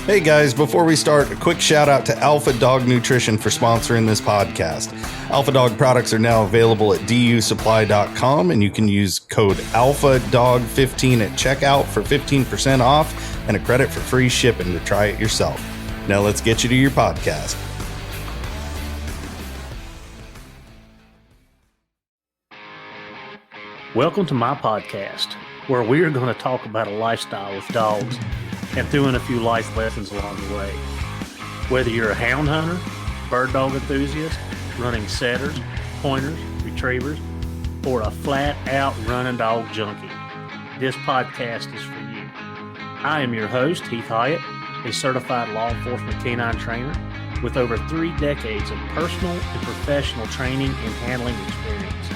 Hey guys, before we start, a quick shout out to Alpha Dog Nutrition for sponsoring this podcast. Alpha Dog products are now available at dusupply.com, and you can use code ALPHADOG15 at checkout for 15% off and a credit for free shipping to try it yourself. Now let's get you to your podcast. Welcome to my podcast, where we are going to talk about a lifestyle with dogs and throw in a few life lessons along the way. Whether you're a hound hunter, bird dog enthusiast, running setters, pointers, retrievers, or a flat-out running dog junkie, this podcast is for you. I am your host, Heath Hyatt, a certified law enforcement canine trainer with over 3 decades of personal and professional training and handling experience.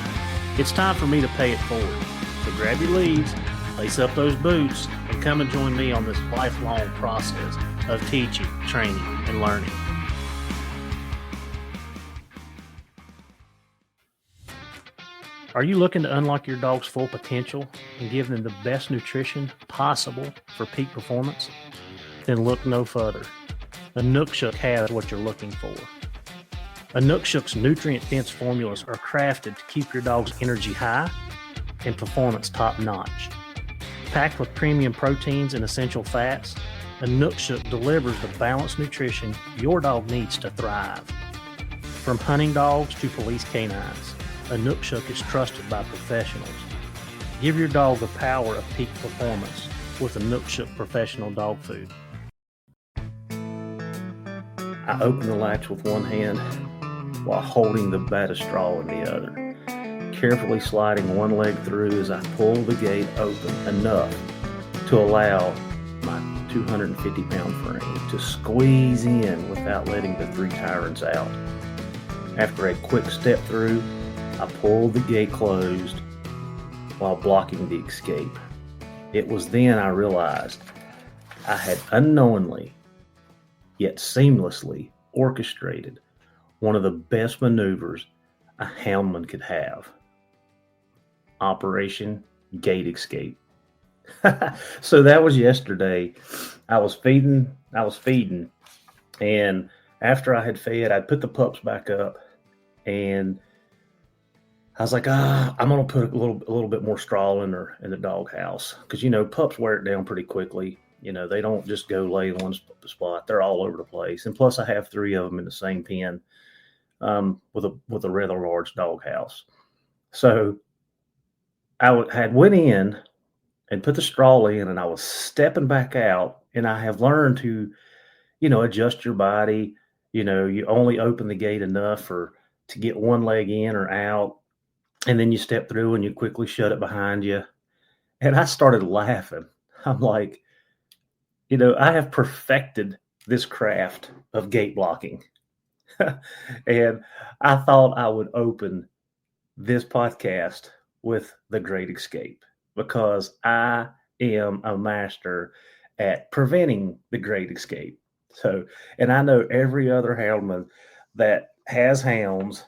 It's time for me to pay it forward. So grab your leads, lace up those boots, and come and join me on this lifelong process of teaching, training, and learning. Are you looking to unlock your dog's full potential and give them the best nutrition possible for peak performance? Then look no further. Inukshuk has what you're looking for. Inukshuk's nutrient-dense formulas are crafted to keep your dog's energy high and performance top-notch. Packed with premium proteins and essential fats, Inukshuk delivers the balanced nutrition your dog needs to thrive. From hunting dogs to police canines, Inukshuk is trusted by professionals. Give your dog the power of peak performance with Inukshuk Professional Dog Food. I open the latch with one hand while holding the bat of straw in the other, carefully sliding one leg through as I pull the gate open enough to allow my 250-pound frame to squeeze in without letting the 3 tyrants out. After a quick step through, I pulled the gate closed while blocking the escape. It was then I realized I had unknowingly, yet seamlessly orchestrated one of the best maneuvers a houndman could have. Operation Gate Escape. So that was yesterday. I was feeding, and after I had fed, I'd put the pups back up, and I was like, I'm gonna put a little bit more straw in the dog house, because pups wear it down pretty quickly. They don't just go lay in one spot; they're all over the place. And plus, I have 3 of them in the same pen, with a rather large dog house. So I had went in and put the straw in, and I was stepping back out, and I have learned to, adjust your body. You only open the gate enough to get one leg in or out, and then you step through and you quickly shut it behind you. And I started laughing. I'm like, I have perfected this craft of gate blocking. And I thought I would open this podcast with the Great Escape, because I am a master at preventing the Great Escape. So, and I know every other houndman that has hounds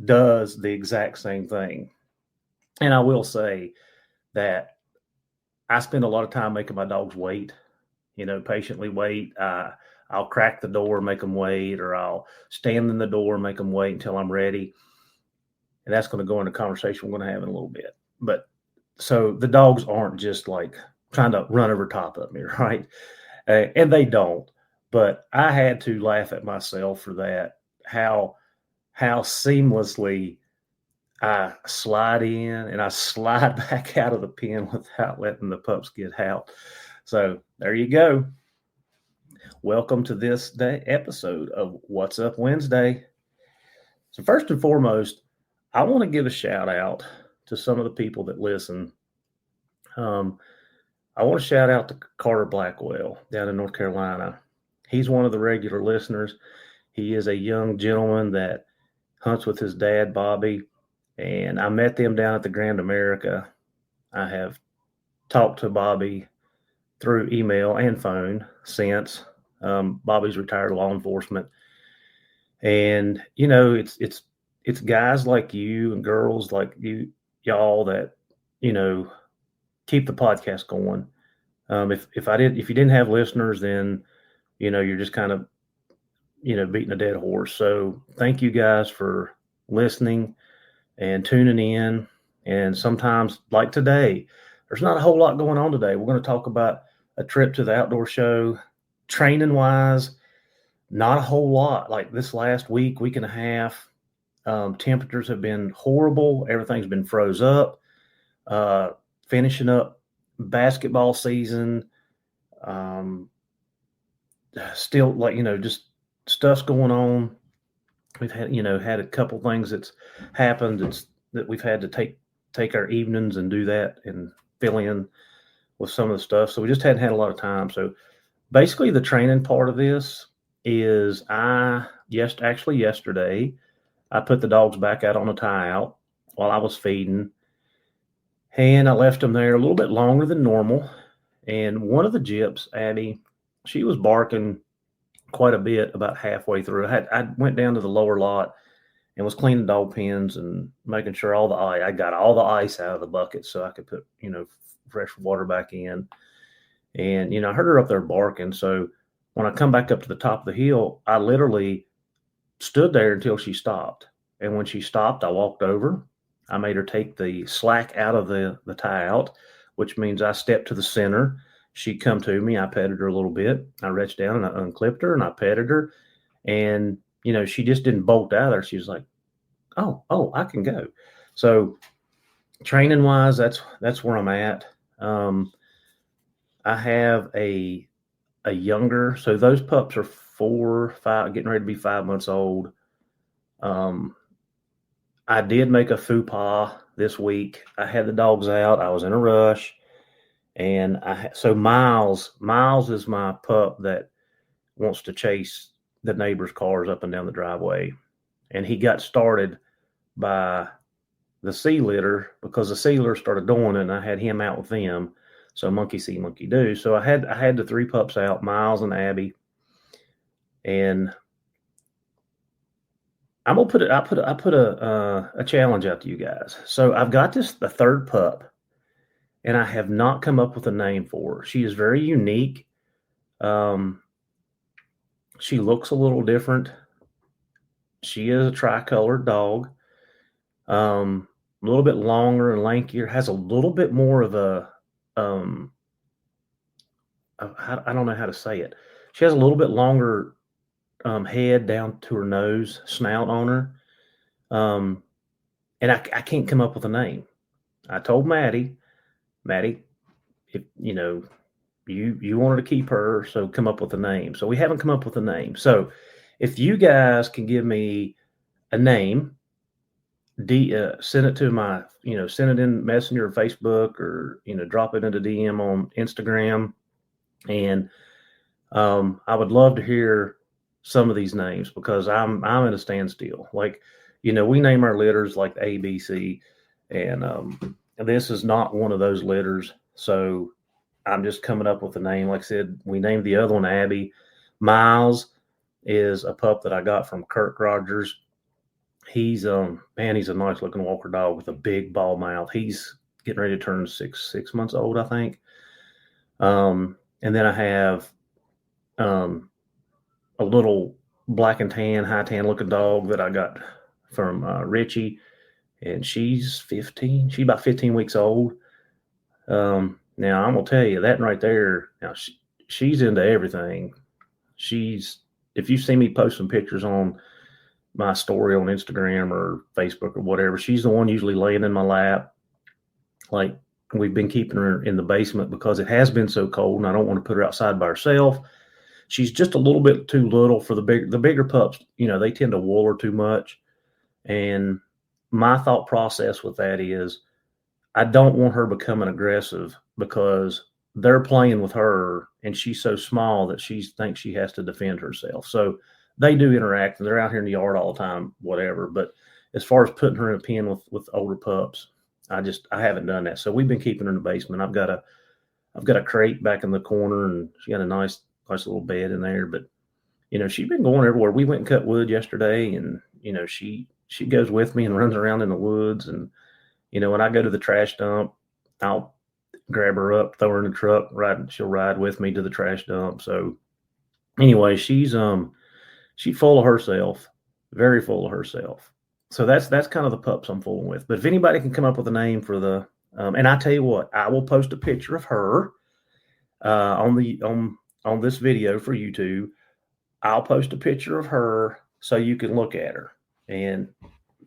does the exact same thing. And I will say that I spend a lot of time making my dogs wait, patiently wait. I'll crack the door, make them wait, or I'll stand in the door, make them wait until I'm ready. And that's going to go into a conversation we're going to have in a little bit. But so the dogs aren't just like trying to run over top of me, right? And they don't. But I had to laugh at myself for that, how seamlessly I slide in and I slide back out of the pen without letting the pups get out. So there you go. Welcome to this day episode of What's Up Wednesday. So first and foremost, I want to give a shout out to some of the people that listen. I want to shout out to Carter Blackwell down in North Carolina. He's one of the regular listeners. He is a young gentleman that hunts with his dad, Bobby, and I met them down at the Grand America. I have talked to Bobby through email and phone since. Bobby's retired law enforcement, and it's guys like you and girls like y'all that keep the podcast going. If you didn't have listeners, then, you're just kind of, beating a dead horse. So thank you guys for listening and tuning in. And sometimes, like today, there's not a whole lot going on today. We're going to talk about a trip to the outdoor show. Training wise, not a whole lot. Like this last week and a half, temperatures have been horrible. Everything's been froze up. Finishing up basketball season. Still, just stuff's going on. We've had a couple things that's happened that we've had to take our evenings and do that and fill in with some of the stuff. So we just hadn't had a lot of time. So basically the training part of this is yesterday, I put the dogs back out on a tie out while I was feeding, and I left them there a little bit longer than normal. And one of the gyps, Abby, she was barking quite a bit about halfway through. I went down to the lower lot and was cleaning dog pens and making sure I got all the ice out of the bucket so I could put, fresh water back in. And, I heard her up there barking. So when I come back up to the top of the hill, I literally stood there until she stopped. And when she stopped, I walked over. I made her take the slack out of the tie out, which means I stepped to the center. She come to me. I petted her a little bit. I reached down and I unclipped her and I petted her. And, she just didn't bolt out of there. She was like, oh, I can go. So training wise, that's where I'm at. I have a younger, so those pups are 4, 5, getting ready to be 5 months old. I did make a faux pas this week. I had the dogs out. I was in a rush. And so Miles is my pup that wants to chase the neighbor's cars up and down the driveway. And he got started by the sea litter because the sea litter started doing it, and I had him out with them. So monkey see, monkey do. So I had the 3 pups out, Miles and Abby. And I put a challenge out to you guys. So I've got the 3rd pup, and I have not come up with a name for her. She is very unique. She looks a little different. She is a tricolored dog. A little bit longer and lankier, has a little bit more of a, I don't know how to say it. She has a little bit longer head down to her nose, snout on her. And I can't come up with a name. I told Maddie, if you wanted to keep her, so come up with a name. So we haven't come up with a name. So if you guys can give me a name, send it to my, send it in Messenger or Facebook, or, drop it into DM on Instagram. And I would love to hear some of these names because I'm at a standstill. Like, we name our litters like A, B, C, and this is not one of those litters. So I'm just coming up with a name. Like I said, we named the other one Abby. Miles is a pup that I got from Kirk Rogers. He's he's a nice looking walker dog with a big ball mouth. He's getting ready to turn 6 months old, I think. And then I have a little black and tan, high tan looking dog that I got from Richie, and she's 15. She's about 15 weeks old. Now I'm gonna tell you that right there. Now she's into everything. If you see me post some pictures on my story on Instagram or Facebook or whatever, she's the one usually laying in my lap. Like, we've been keeping her in the basement because it has been so cold, and I don't want to put her outside by herself. She's just a little bit too little for the bigger pups. They tend to wool her too much. And my thought process with that is I don't want her becoming aggressive because they're playing with her and she's so small that she thinks she has to defend herself. So they do interact and they're out here in the yard all the time, whatever. But as far as putting her in a pen with older pups, I haven't done that. So we've been keeping her in the basement. I've got a crate back in the corner, and she got a nice little bed in there. But she's been going everywhere. We went and cut wood yesterday, and she goes with me and runs around in the woods. And when I go to the trash dump, grab her up, throw her in the truck, she'll ride with me to the trash dump. So anyway, she's full of herself, very full of herself. So that's kind of the pups I'm fooling with. But if anybody can come up with a name for the and I tell you what, I will post a picture of her on this video for YouTube. I'll post a picture of her so you can look at her, and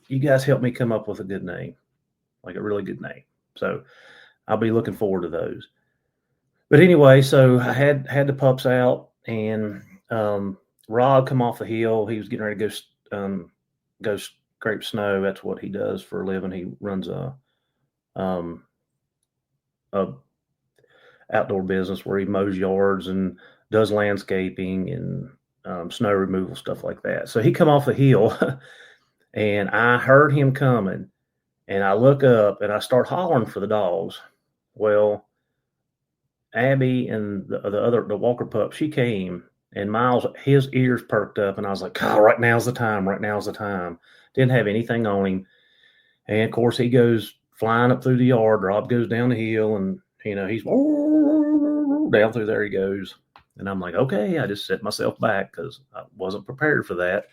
you guys help me come up with a good name, like a really good name. So I'll be looking forward to those. But anyway, so I had the pups out, and Rod come off the hill. He was getting ready to go scrape snow. That's what he does for a living. He runs a outdoor business where he mows yards and does landscaping and snow removal, stuff like that. So he come off the hill, and I heard him coming, and I look up and I start hollering for the dogs. Well, Abby and the Walker pup, she came, and Miles, his ears perked up, and I was like, "God, right now's the time. Right now's the time." Didn't have anything on him, and of course he goes flying up through the yard. Rob goes down the hill, and he's down through there. He goes, and I'm like, okay. I just set myself back because I wasn't prepared for that.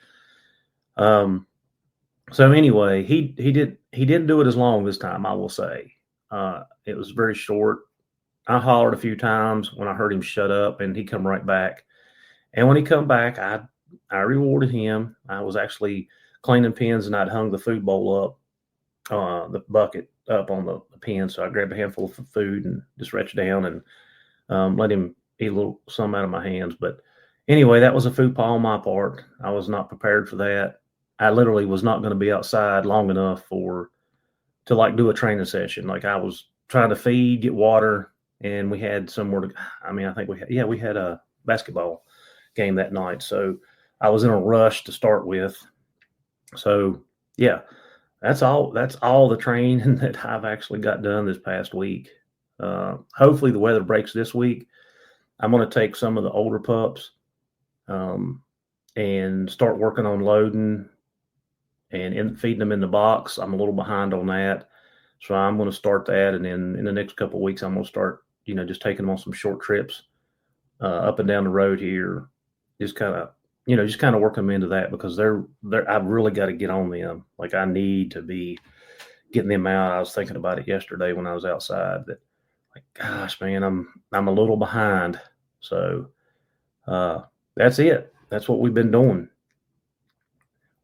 So anyway, he didn't do it as long this time, I will say. It was very short. I hollered a few times when I heard him shut up, and he come right back. And when he come back, I rewarded him. I was actually cleaning pens, and I'd hung the food bowl up, the bucket up on the pen. So I grabbed a handful of food and just reached down and let him eat a little some out of my hands. But anyway, that was a faux pas on my part. I was not prepared for that. I literally was not going to be outside long enough to do a training session. Like, I was trying to feed, get water, and we had somewhere to, I think we had a basketball game that night. So I was in a rush to start with. So yeah, that's all the training that I've actually got done this past week. Hopefully the weather breaks this week. I'm going to take some of the older pups and start working on loading and feeding them in the box. I'm a little behind on that. So I'm going to start that. And then in the next couple of weeks, I'm going to start, just taking them on some short trips up and down the road here. Just kind of work them into that, because I've really got to get on them. Like, I need to be getting them out. I was thinking about it yesterday when I was outside, that, like, gosh, man, I'm a little behind. So that's it. That's what we've been doing.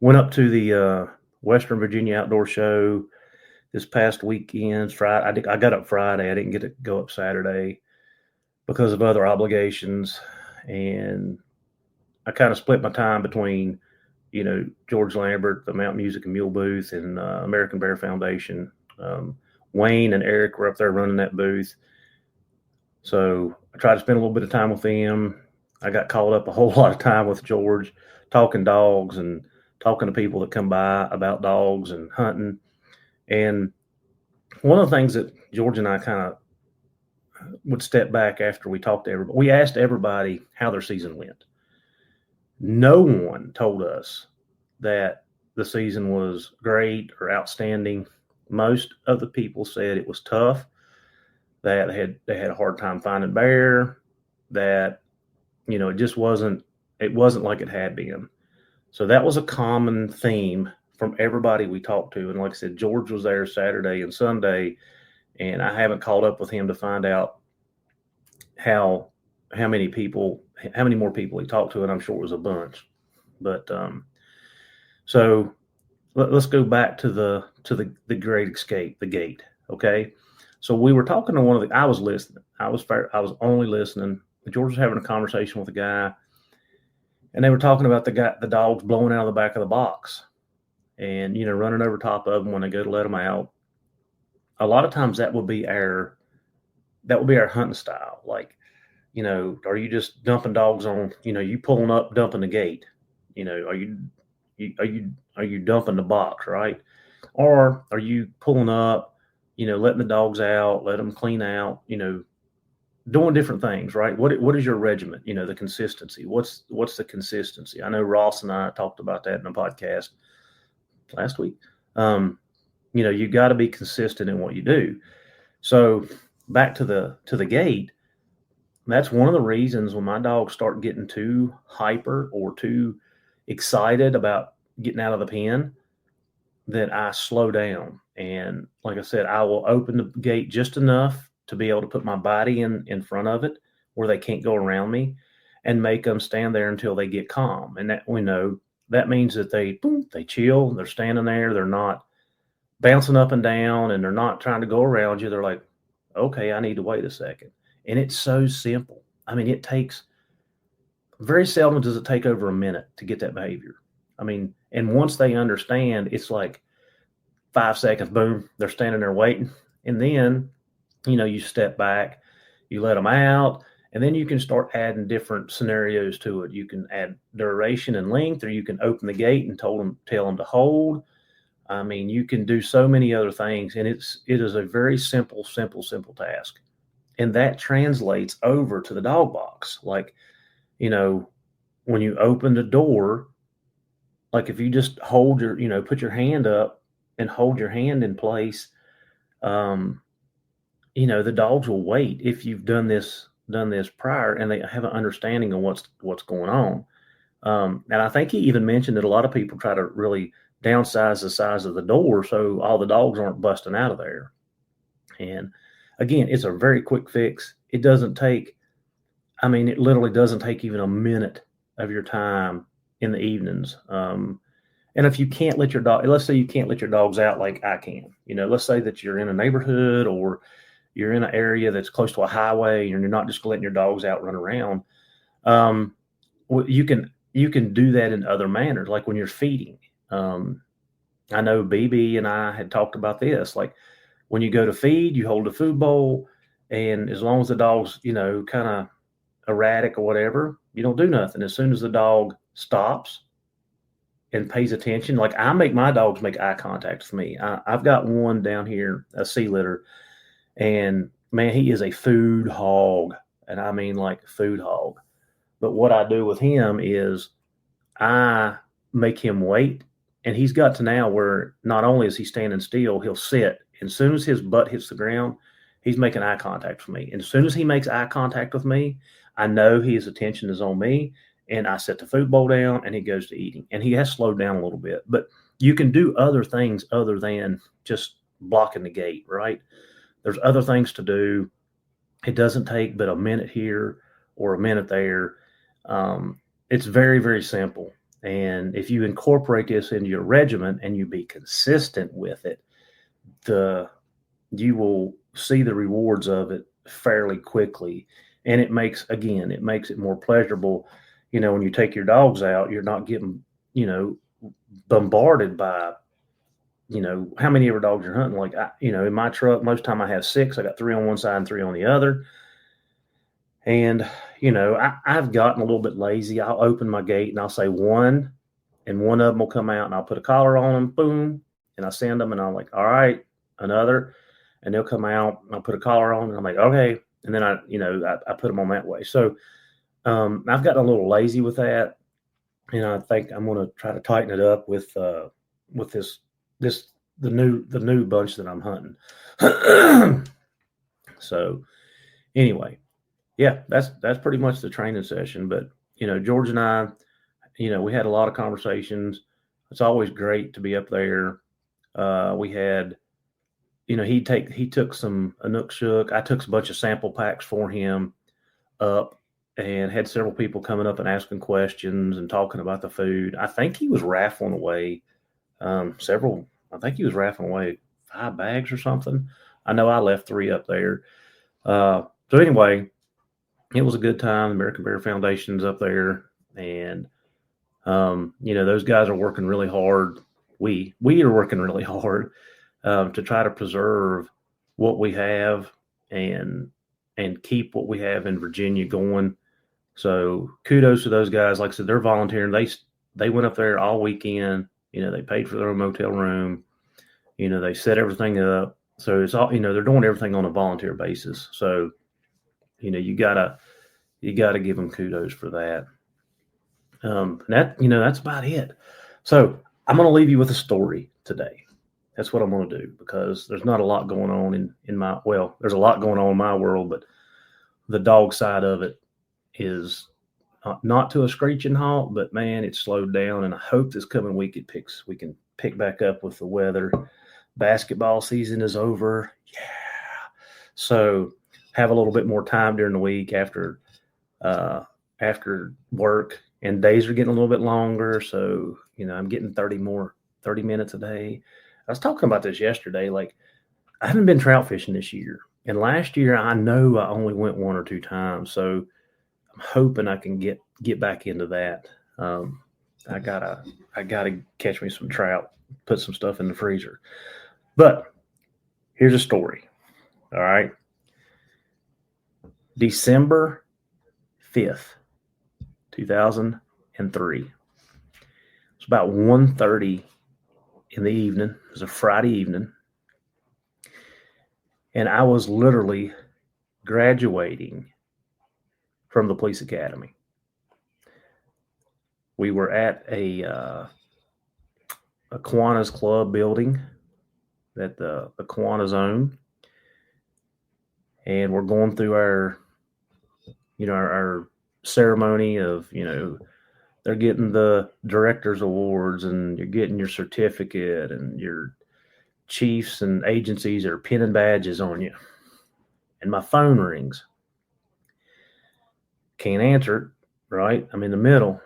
Went up to the Western Virginia Outdoor Show this past weekend. Friday, I got up Friday. I didn't get to go up Saturday because of other obligations, and I kind of split my time between, George Lambert, the Mountain Music and Mule booth, and American Bear Foundation. Wayne and Eric were up there running that booth. So I tried to spend a little bit of time with them. I got caught up a whole lot of time with George, talking dogs and talking to people that come by about dogs and hunting. And one of the things that George and I kind of would step back after we talked to everybody, we asked everybody how their season went. No one told us that the season was great or outstanding. Most of the people said it was tough, that they had a hard time finding bear, that, it just wasn't like it had been. So that was a common theme from everybody we talked to. And like I said, George was there Saturday and Sunday, and I haven't caught up with him to find out how many more people he talked to, and I'm sure it was a bunch. But so let's go back to the Great Escape, the gate. Okay. So we were talking to I was listening. I was only listening. George was having a conversation with a guy, and they were talking about the dogs blowing out of the back of the box, and running over top of them when they go to let them out. A lot of times that would be our hunting style. Like, are you just dumping dogs on? You pulling up, dumping the gate. Are you dumping the box, right? Or are you pulling up, letting the dogs out, let them clean out, doing different things, right? What is your regiment? The consistency. What's the consistency? I know Ross and I talked about that in a podcast last week. You got to be consistent in what you do. So back to the gate, that's one of the reasons when my dogs start getting too hyper or too excited about getting out of the pen, that I slow down. And like I said, I will open the gate just enough to be able to put my body in front of it where they can't go around me, and make them stand there until they get calm. And that, we know, that means that they chill, they're standing there, they're not bouncing up and down, and they're not trying to go around you. They're like, okay, I need to wait a second. And it's so simple. I mean, it takes, very seldom does it take over a minute to get that behavior. I mean, and once they understand, it's like 5 seconds, boom, they're standing there waiting. And then, you step back, you let them out, and then you can start adding different scenarios to it. You can add duration and length, or you can open the gate and tell them to hold. I mean, you can do so many other things, and it is a very simple task. And that translates over to the dog box. Like, when you open the door, like if you just hold your, put your hand up and hold your hand in place, the dogs will wait if you've done this prior, and they have an understanding of what's going on. And I think he even mentioned that a lot of people try to really downsize the size of the door so all the dogs aren't busting out of there. And again, it's a very quick fix. It literally doesn't take even a minute of your time in the evenings. And if you can't let your dog, let's say you can't let your dogs out like I can, let's say that you're in a neighborhood, or you're in an area that's close to a highway, and you're not just letting your dogs out run around. You can do that in other manners, like when you're feeding. I know BB and I had talked about this. Like when you go to feed, you hold the food bowl, and as long as the dog's, kind of erratic or whatever, you don't do nothing. As soon as the dog stops and pays attention, like I make my dogs make eye contact with me. I've got one down here, a sea litter, and man, he is a food hog. And I mean like food hog. But what I do with him is I make him wait. And he's got to now where not only is he standing still, he'll sit. And as soon as his butt hits the ground, he's making eye contact with me. And as soon as he makes eye contact with me, I know his attention is on me. And I set the food bowl down, and he goes to eating. And he has slowed down a little bit. But you can do other things other than just blocking the gate, right? There's other things to do. It doesn't take but a minute here or a minute there. It's very, very simple. And if you incorporate this into your regimen and you be consistent with it, you will see the rewards of it fairly quickly. And it makes it more pleasurable. When you take your dogs out, you're not getting, bombarded by, how many of your dogs you're hunting. Like, in my truck, most time I have 6. I got 3 on one side and 3 on the other. And, I've gotten a little bit lazy. I'll open my gate and I'll say 1, and one of them will come out, and I'll put a collar on them, boom, and I send them, and I'm like, all right, another, and they'll come out, and I'll put a collar on, and I'm like, okay, and then I put them on that way. So I've gotten a little lazy with that, and I think I'm going to try to tighten it up with the new bunch that I'm hunting. So anyway, yeah, that's pretty much the training session. But George and I, we had a lot of conversations. It's always great to be up there. We had, he took some Inukshuk. I took a bunch of sample packs for him up, and had several people coming up and asking questions and talking about the food. I think he was raffling away I think he was raffling away 5 bags or something. I know I left 3 up there. So anyway, it was a good time. The American Bear Foundation's up there, and those guys are working really hard. We are working really hard to try to preserve what we have and keep what we have in Virginia going. So kudos to those guys. Like I said, they're volunteering. They went up there all weekend. They paid for their own motel room. They set everything up. So it's all, they're doing everything on a volunteer basis. So, you gotta give them kudos for that. That's about it. So I'm going to leave you with a story today. That's what I'm going to do, because there's not a lot going on in my, well, there's a lot going on in my world, but the dog side of it is not to a screeching halt, but man, it's slowed down. And I hope this coming week we can pick back up with the weather. Basketball season is over. Yeah. So have a little bit more time during the week after work, and days are getting a little bit longer. So, I'm getting 30 minutes a day. I was talking about this yesterday. Like, I haven't been trout fishing this year. And last year, I know I only went 1 or 2 times. So I'm hoping I can get back into that. I gotta catch me some trout, put some stuff in the freezer. But here's a story. All right. December 5th, 2003. It's about 1:30 in the evening. It was a Friday evening. And I was literally graduating from the police academy. We were at a Kiwanis Club building that the Kiwanis own. And we're going through our ceremony of, they're getting the director's awards, and you're getting your certificate, and your chiefs and agencies are pinning badges on you. And my phone rings. Can't answer it, right? I'm in the middle.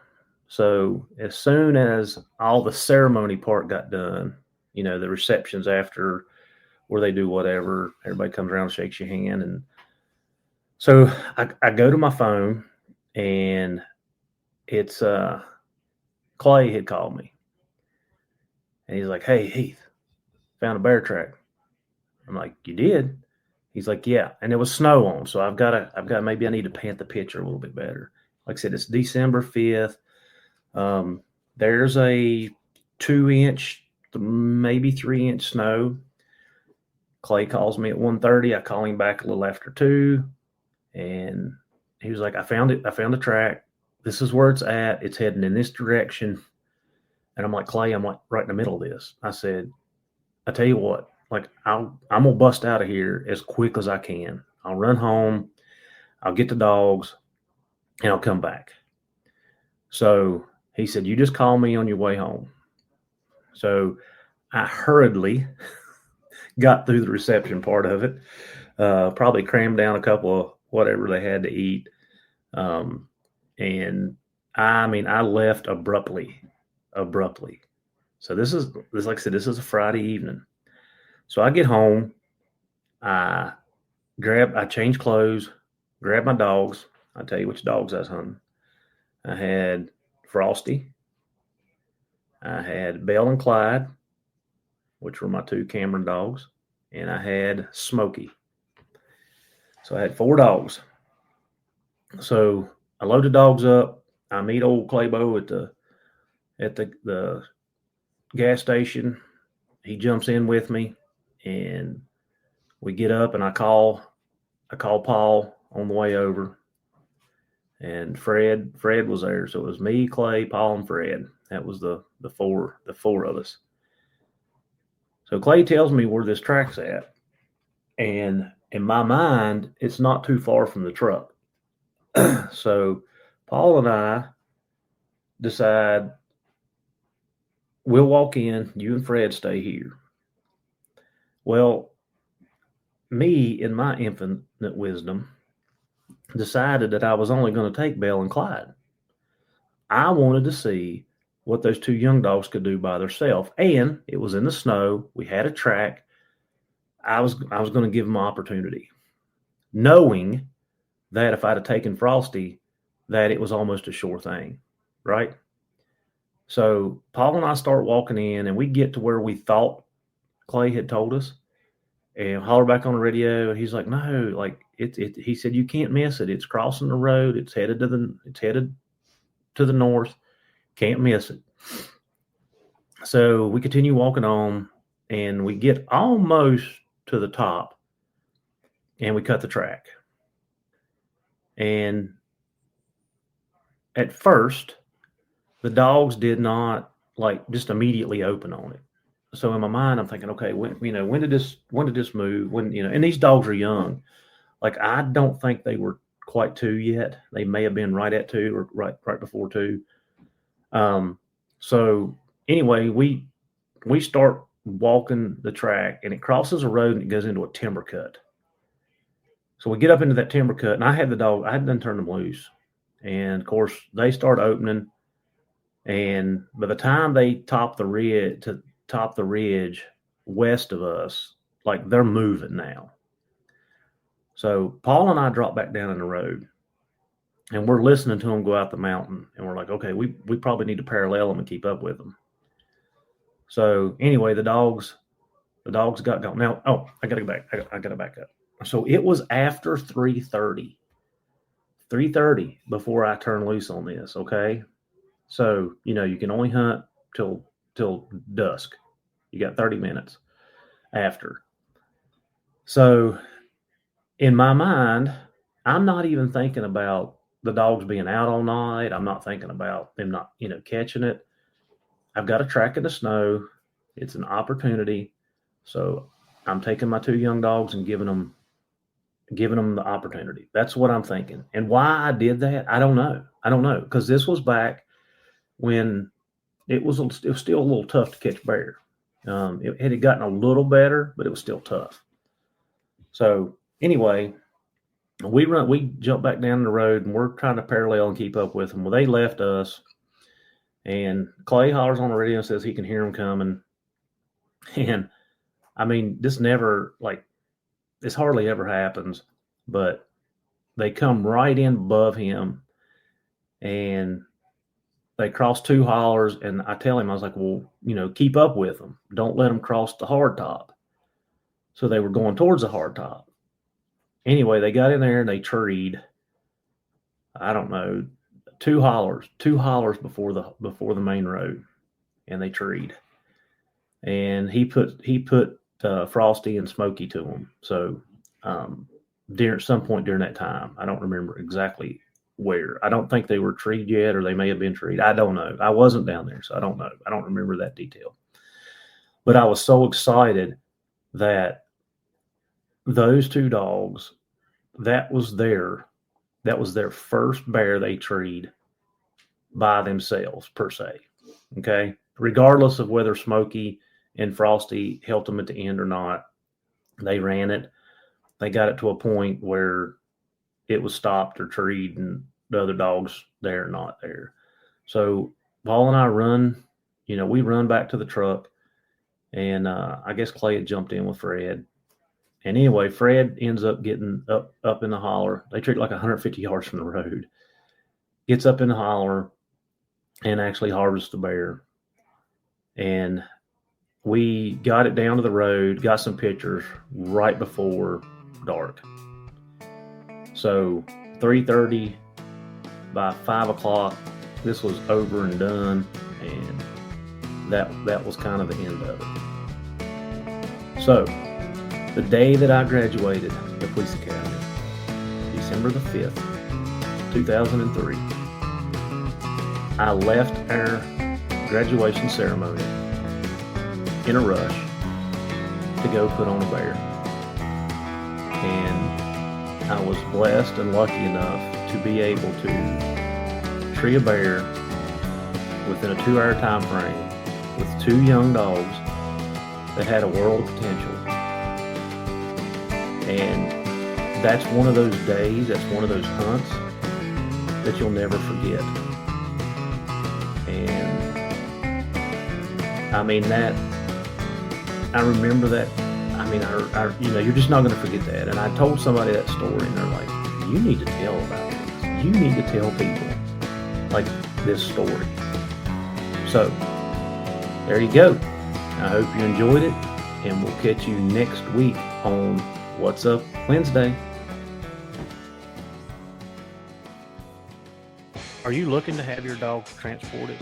So as soon as all the ceremony part got done, the receptions after, where they do whatever, everybody comes around and shakes your hand. And so I go to my phone, and it's Clay had called me. And he's like, "Hey, Heath, found a bear track." I'm like, "You did?" He's like, "Yeah." And there was snow on. So maybe I need to paint the picture a little bit better. Like I said, it's December 5th. There's a 2-inch, maybe 3-inch snow. Clay calls me at 1:30. I call him back a little after 2. And he was like, I found it. I found the track. This is where it's at. It's heading in this direction. And I'm like, "Clay, I'm like right in the middle of this." I said, "I tell you what, like I'm going to bust out of here as quick as I can. I'll run home. I'll get the dogs, and I'll come back." So he said, "You just call me on your way home." So I hurriedly got through the reception part of it, probably crammed down a couple of whatever they had to eat. And I left abruptly. So this is like I said, this is a Friday evening. So I get home, I change clothes, grab my dogs. I'll tell you which dogs I was hunting. I had Frosty. I had Belle and Clyde, which were my 2 Cameron dogs. And I had Smokey. So I had 4 dogs. So I load the dogs up. I meet old Claybo at the gas station. He jumps in with me, and we get up, and I call Paul on the way over. And Fred was there. So it was me, Clay, Paul, and Fred. That was the four of us. So Clay tells me where this track's at. And in my mind, it's not too far from the truck. So Paul and I decide we'll walk in, you and Fred stay here. Well, me, in my infinite wisdom, decided that I was only going to take Belle and Clyde. I wanted to see what those 2 young dogs could do by themselves. And it was in the snow. We had a track. I was going to give them an opportunity, knowing that if I'd have taken Frosty, that it was almost a sure thing, right? So Paul and I start walking in, and we get to where we thought Clay had told us, and holler back on the radio. And he's like, "No, like he said, you can't miss it. It's crossing the road. It's headed to the north. Can't miss it." So we continue walking on, and we get almost to the top, and we cut the track. And at first, the dogs did not just immediately open on it. So in my mind, I'm thinking, okay, when did this move? And these dogs are young. Like, I don't think they were quite 2 yet. They may have been right at 2 or right before 2. So anyway, we start walking the track, and it crosses a road and it goes into a timber cut. So we get up into that timber cut, and I had done turned them loose. And of course they start opening. And by the time they top the ridge west of us, like, they're moving now. So Paul and I drop back down in the road, and we're listening to them go out the mountain, and we're like, okay, we probably need to parallel them and keep up with them. So anyway, the dogs got going. Now, I gotta go back. I gotta back up. So it was after 3:30 before I turned loose on this. Okay. So, you can only hunt till dusk. You got 30 minutes after. So in my mind, I'm not even thinking about the dogs being out all night. I'm not thinking about them not, catching it. I've got a track in the snow. It's an opportunity. So I'm taking my 2 young dogs and giving them the opportunity. That's what I'm thinking. And why I did that, I don't know. Because this was back when it was still a little tough to catch bear. It had gotten a little better, but it was still tough. So anyway, we jump back down the road, and we're trying to parallel and keep up with them. Well, they left us, and Clay hollers on the radio and says he can hear them coming. And I mean, this hardly ever happens, but they come right in above him, and they cross 2 hollers. And I tell him, I was like, well, keep up with them. Don't let them cross the hard top. So they were going towards the hard top. Anyway, they got in there and they treed, I don't know, 2 hollers before the main road, and they treed. And he put Frosty and Smokey to them. So during some point during that time, I don't remember exactly where. I don't think they were treed yet, or they may have been treed. I don't know. I wasn't down there, so I don't know. I don't remember that detail. But I was so excited that those 2 dogs, that was their first bear they treed by themselves, per se. Okay. Regardless of whether Smokey and Frosty helped them at the end or not, they ran it. They got it to a point where it was stopped or treed, and the other dogs there or not there. So Paul and I run, we run back to the truck, and I guess Clay had jumped in with Fred. And anyway, Fred ends up getting up in the holler. They treat like 150 yards from the road. Gets up in the holler and actually harvests the bear. And we got it down to the road, got some pictures right before dark. So 3:30, by 5 o'clock, this was over and done, and that was kind of the end of it. So the day that I graduated the police academy, December the 5th, 2003, I left our graduation ceremony in a rush to go put on a bear. And I was blessed and lucky enough to be able to tree a bear within a 2-hour time frame with 2 young dogs that had a world of potential. And that's one of those days, that's one of those hunts that you'll never forget. And I mean, I remember that. I mean, you're just not going to forget that. And I told somebody that story, and they're like, you need to tell about this. You need to tell people like this story. So there you go. I hope you enjoyed it, and we'll catch you next week on What's Up Wednesday. Are you looking to have your dog transported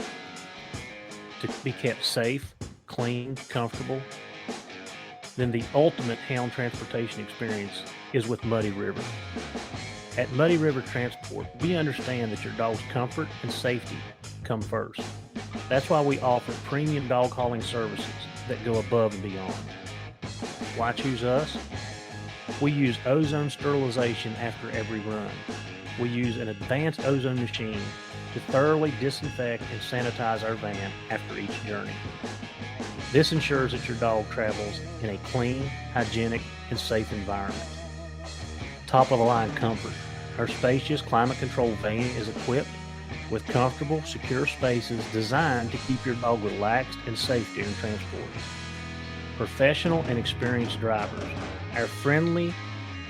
to be kept safe, clean, comfortable? Then the ultimate hound transportation experience is with Muddy River. At Muddy River Transport, we understand that your dog's comfort and safety come first. That's why we offer premium dog hauling services that go above and beyond. Why choose us? We use ozone sterilization after every run. We use an advanced ozone machine to thoroughly disinfect and sanitize our van after each journey. This ensures that your dog travels in a clean, hygienic, and safe environment. Top-of-the-line comfort. Our spacious, climate-controlled van is equipped with comfortable, secure spaces designed to keep your dog relaxed and safe during transport. Professional and experienced drivers. Our friendly,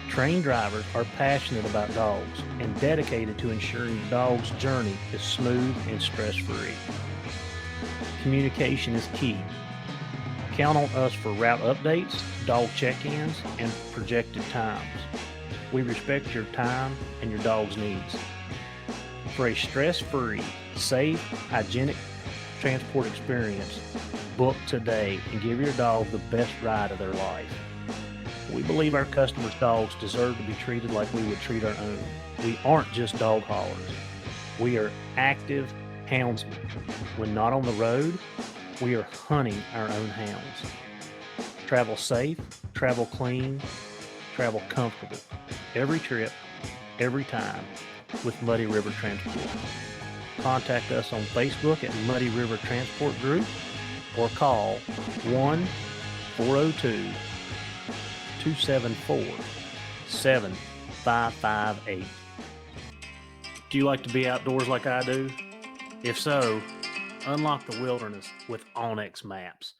trained drivers are passionate about dogs and dedicated to ensuring your dog's journey is smooth and stress-free. Communication is key. Count on us for route updates, dog check-ins, and projected times. We respect your time and your dog's needs. For a stress-free, safe, hygienic transport experience, book today and give your dog the best ride of their life. We believe our customers' dogs deserve to be treated like we would treat our own. We aren't just dog haulers. We are active houndsmen. When not on the road, we are hunting our own hounds. Travel safe, travel clean, travel comfortable. Every trip, every time with Muddy River Transport. Contact us on Facebook at Muddy River Transport Group or call 1-402-274-7558. Do you like to be outdoors like I do? If so, unlock the wilderness with onX Maps.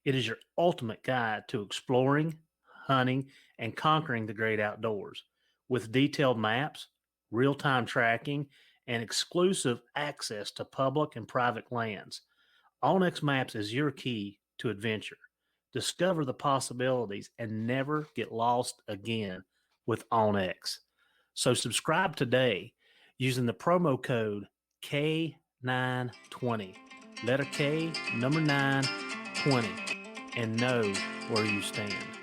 It is your ultimate guide to exploring, hunting, and conquering the great outdoors. With detailed maps, real-time tracking, and exclusive access to public and private lands, onX Maps is your key to adventure. Discover the possibilities and never get lost again with onX. So subscribe today using the promo code K920. Letter K, number 9, 20, and know where you stand.